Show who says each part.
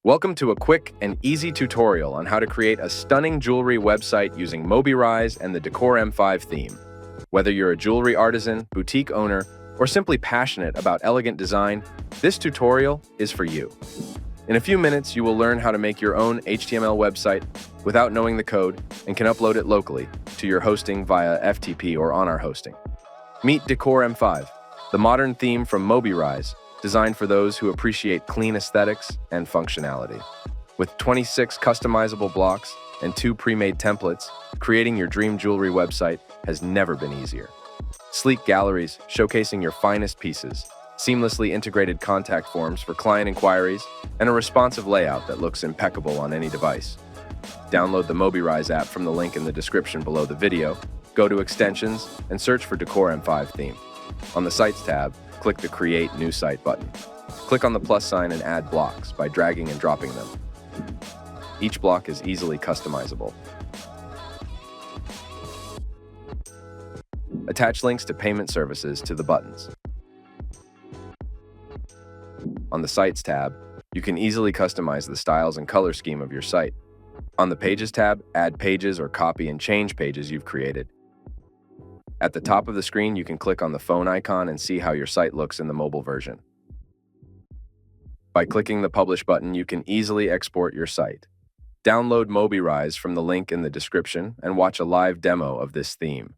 Speaker 1: Welcome to a quick and easy tutorial on how to create a stunning jewelry website using Mobirise and the Decor M5 theme. Whether you're a jewelry artisan, boutique owner, or simply passionate about elegant design, this tutorial is for you. In a few minutes, you will learn how to make your own HTML website without knowing the code and can upload it locally to your hosting via FTP or on our hosting. Meet Decor M5, the modern theme from Mobirise, designed for those who appreciate clean aesthetics and functionality. With 26 customizable blocks and 2 pre-made templates, creating your dream jewelry website has never been easier. Sleek galleries showcasing your finest pieces, seamlessly integrated contact forms for client inquiries, and a responsive layout that looks impeccable on any device. Download the Mobirise app from the link in the description below the video, go to Extensions, and search for Decor M5 theme. On the Sites tab, click the Create New Site button. Click on the plus sign and add blocks by dragging and dropping them. Each block is easily customizable. Attach links to payment services to the buttons. On the Sites tab, you can easily customize the styles and color scheme of your site. On the Pages tab, add pages or copy and change pages you've created. At the top of the screen, you can click on the phone icon and see how your site looks in the mobile version. By clicking the Publish button, you can easily export your site. Download Mobirise from the link in the description and watch a live demo of this theme.